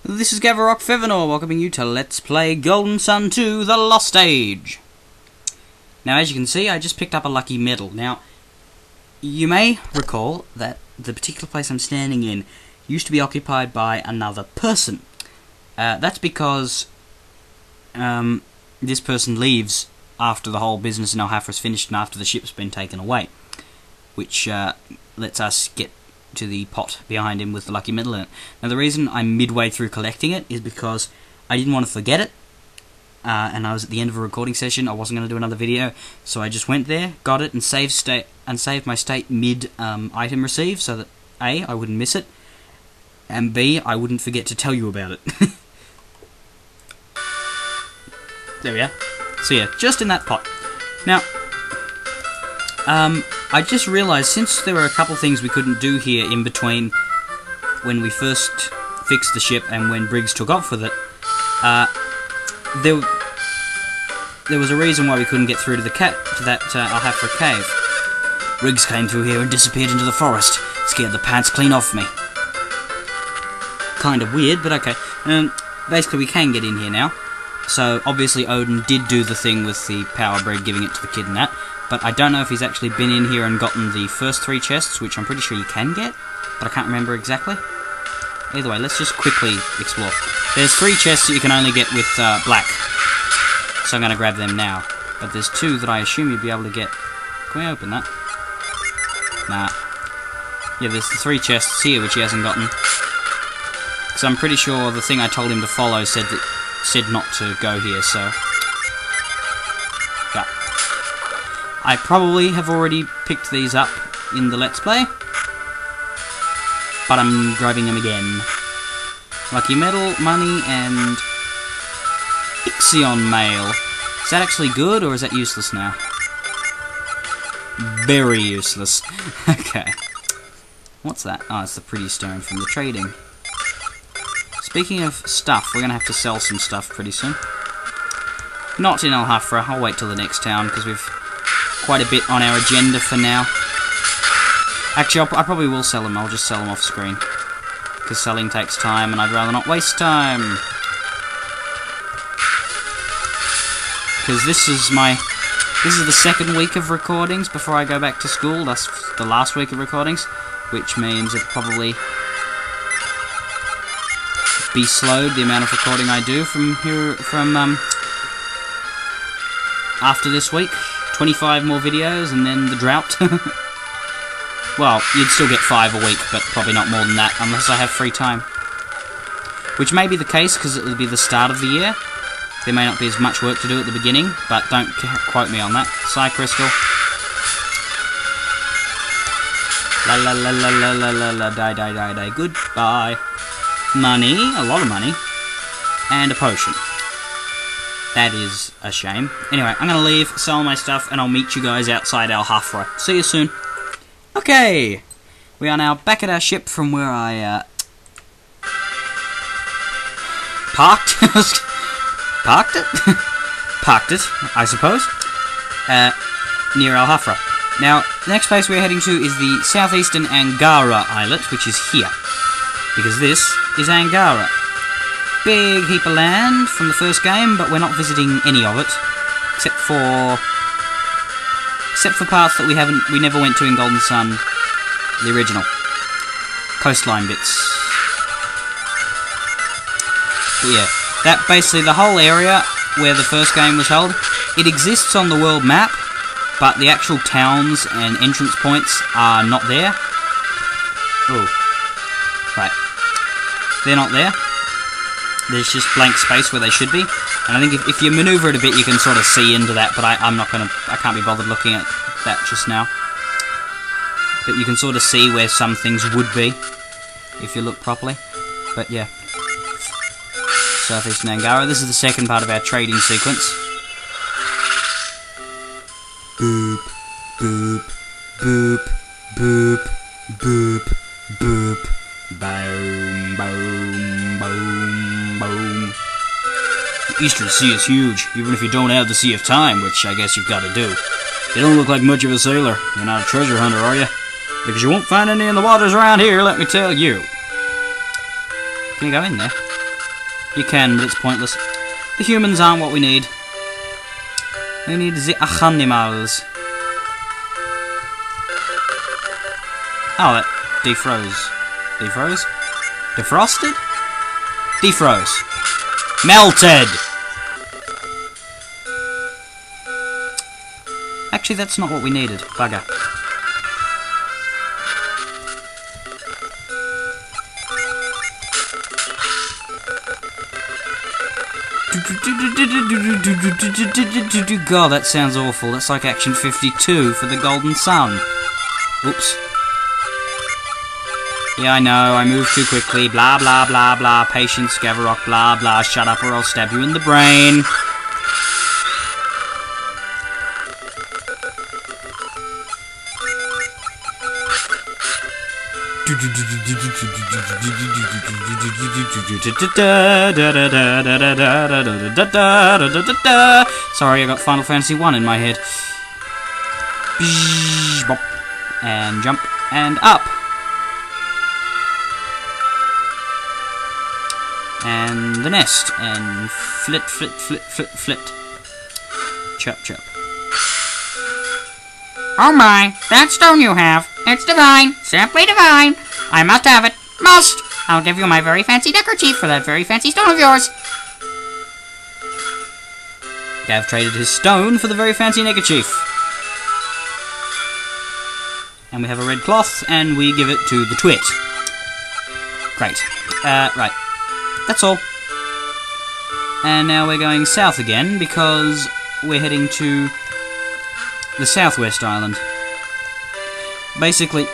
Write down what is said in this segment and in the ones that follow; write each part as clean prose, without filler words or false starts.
This is Gavarok Fevanor welcoming you to Let's Play Golden Sun 2 The Lost Age. Now, as you can see, I just picked up a lucky medal. Now, you may recall that the particular place I'm standing in used to be occupied by another person. That's because this person leaves after the whole business in Alhafra is finished and after the ship's been taken away, which lets us get to the pot behind him with the lucky medal in it. Now, the reason I'm midway through collecting it is because I didn't want to forget it, and I was at the end of a recording session. I wasn't going to do another video, so I just went there, got it, and saved my state mid item receive, so that A, I wouldn't miss it, and B, I wouldn't forget to tell you about it. There we are. So yeah, just in that pot. Now, I just realised, since there were a couple things we couldn't do here in between when we first fixed the ship and when Briggs took off with it, there was a reason why we couldn't get through to that Alhafra cave. Briggs came through here and disappeared into the forest. Scared the pants clean off me. Kind of weird, but okay. Basically, we can get in here now. So, obviously, Odin did do the thing with the power bread, giving it to the kid and that. But I don't know if he's actually been in here and gotten the first 3 chests, which I'm pretty sure you can get, but I can't remember exactly. Either way, let's just quickly explore. There's 3 chests that you can only get with black, so I'm going to grab them now. But there's 2 that I assume you'd be able to get. Can we open that? Nah. Yeah, there's the 3 chests here which he hasn't gotten. Because I'm pretty sure the thing I told him to follow said not to go here, so... yeah. I probably have already picked these up in the Let's Play, but I'm grabbing them again. Lucky medal, money, and Ixion mail. Is that actually good, or is that useless now? Very useless. Okay. What's that? Oh, it's the pretty stone from the trading. Speaking of stuff, we're going to have to sell some stuff pretty soon. Not in Alhafra, I'll wait till the next town, because we've quite a bit on our agenda for now. Actually, I probably will sell them. I'll just sell them off screen, because selling takes time, and I'd rather not waste time. Because this is the second week of recordings before I go back to school. That's the last week of recordings, which means it'll probably be slowed, the amount of recording I do from after this week. 25 more videos and then the drought. Well, you'd still get 5 a week, but probably not more than that, unless I have free time. Which may be the case, because it'll be the start of the year. There may not be as much work to do at the beginning, but don't quote me on that. Psy Crystal. La la la la la la la la, die die die die, goodbye. Money, a lot of money, and a potion. That is a shame. Anyway, I'm going to leave, sell my stuff, and I'll meet you guys outside Alhafra. See you soon. Okay, we are now back at our ship from where I parked. Parked it? Parked it, I suppose. Near Alhafra. Now, the next place we're heading to is the southeastern Angara islet, which is here. Because this is Angara. Big heap of land from the first game, but we're not visiting any of it. Except for parts that we never went to in Golden Sun, the original. Coastline bits. But yeah, that basically, the whole area where the first game was held, it exists on the world map, but the actual towns and entrance points are not there. Oh. Right. They're not there. There's just blank space where they should be. And I think if you maneuver it a bit, you can sort of see into that, but I can't be bothered looking at that just now. But you can sort of see where some things would be, if you look properly. But yeah. Southeastern Angara. This is the second part of our trading sequence. Boop, boop, boop, boop, boop, boop. Boom, boom, boom, boom. The Eastern Sea is huge, even if you don't have the Sea of Time, which I guess you've got to do. You don't look like much of a sailor. You're not a treasure hunter, are you? Because you won't find any in the waters around here, let me tell you. Can you go in there? You can, but it's pointless. The humans aren't what we need. We need the animals. Oh, that defroze. Defroze? Defrosted? Defroze. Melted! Actually, that's not what we needed. Bugger. God, that sounds awful. That's like Action 52 for the Golden Sun. Oops. Yeah, I know, I moved too quickly. Blah, blah, blah, blah. Patience, Gavarok, blah, blah. Shut up or I'll stab you in the brain. Sorry, I got Final Fantasy 1 in my head. And jump and up. And the nest. And flit, flit, flit, flit, flit. Chirp, chirp. Oh my, that stone you have. It's divine. Simply divine. I must have it. Must! I'll give you my very fancy neckerchief for that very fancy stone of yours. Gav traded his stone for the very fancy neckerchief. And we have a red cloth, and we give it to the twit. Great. Right. That's all. And now we're going south again, because we're heading to the Southwest Island. Basically,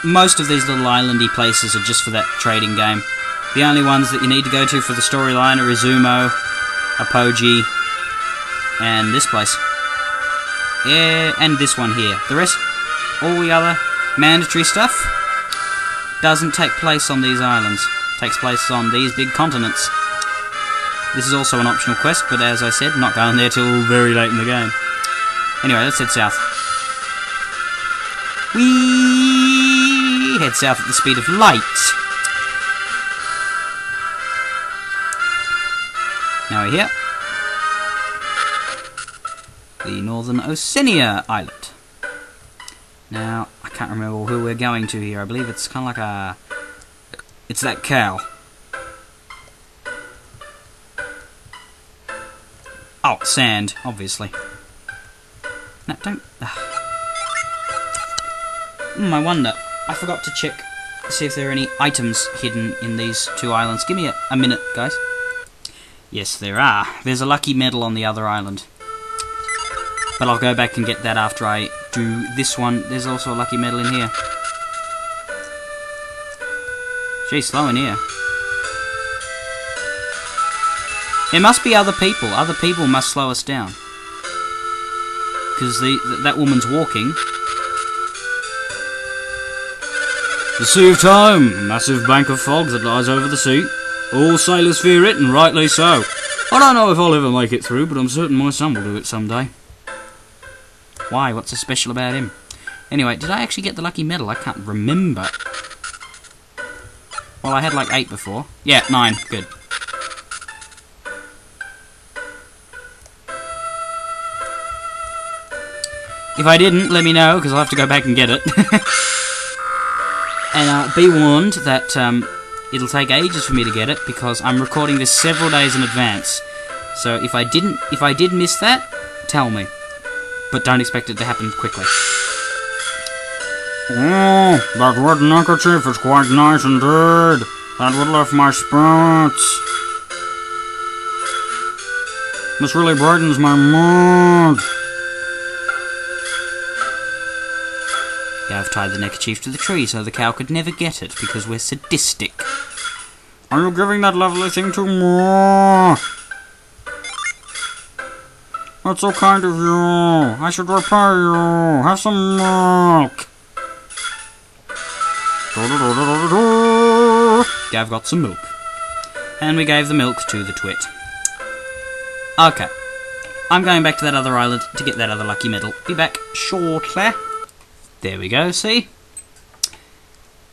most of these little islandy places are just for that trading game. The only ones that you need to go to for the storyline are Izumo, Apogee, and this place. Yeah, and this one here. The rest, all the other mandatory stuff, doesn't take place on these islands. It takes place on these big continents. This is also an optional quest, but as I said, not going there till very late in the game. Anyway, let's head south. We head south at the speed of light. Now we're here. The Northern Oceania Island. Now, I can't remember who we're going to here. I believe it's kind of like a... It's that cow. Oh, sand, obviously. No, don't... I wonder. I forgot to check to see if there are any items hidden in these two islands. Give me a minute, guys. Yes, there are. There's a lucky medal on the other island. But I'll go back and get that after I do this one. There's also a lucky medal in here. Geez, slow in here. There must be other people. Other people must slow us down. Because that woman's walking. The Sea of Time, a massive bank of fog that lies over the sea. All sailors fear it, and rightly so. I don't know if I'll ever make it through, but I'm certain my son will do it someday. Why? What's so special about him? Anyway, did I actually get the lucky medal? I can't remember. Well, I had like 8 before. Yeah, 9. Good. If I didn't, let me know, because I'll have to go back and get it. And be warned that it'll take ages for me to get it, because I'm recording this several days in advance. So if I did miss that, tell me. But don't expect it to happen quickly. Oh, that red neckerchief is quite nice indeed. That would lift my spirits. This really brightens my mood. Yeah, I've tied the neckerchief to the tree so the cow could never get it, because we're sadistic. Are you giving that lovely thing to me? That's so kind of you. I should repay you. Have some milk. Gav got some milk. And we gave the milk to the twit. Okay. I'm going back to that other island to get that other lucky medal. Be back shortly. There we go, see?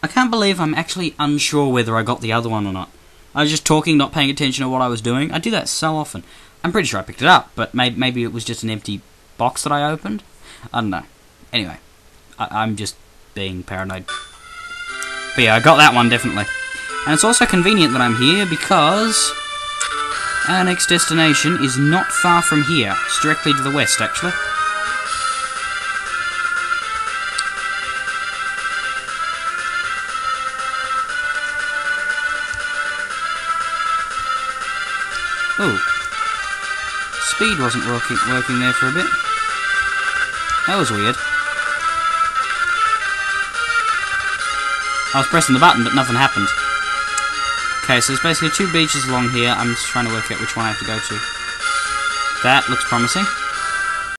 I can't believe I'm actually unsure whether I got the other one or not. I was just talking, not paying attention to what I was doing. I do that so often. I'm pretty sure I picked it up, but maybe it was just an empty box that I opened. I don't know. Anyway, I'm just being paranoid. But yeah, I got that one, definitely. And it's also convenient that I'm here because our next destination is not far from here. It's directly to the west, actually. Oh. Speed wasn't working there for a bit. That was weird. I was pressing the button, but nothing happened. Okay, so there's basically 2 beaches along here. I'm just trying to work out which one I have to go to. That looks promising.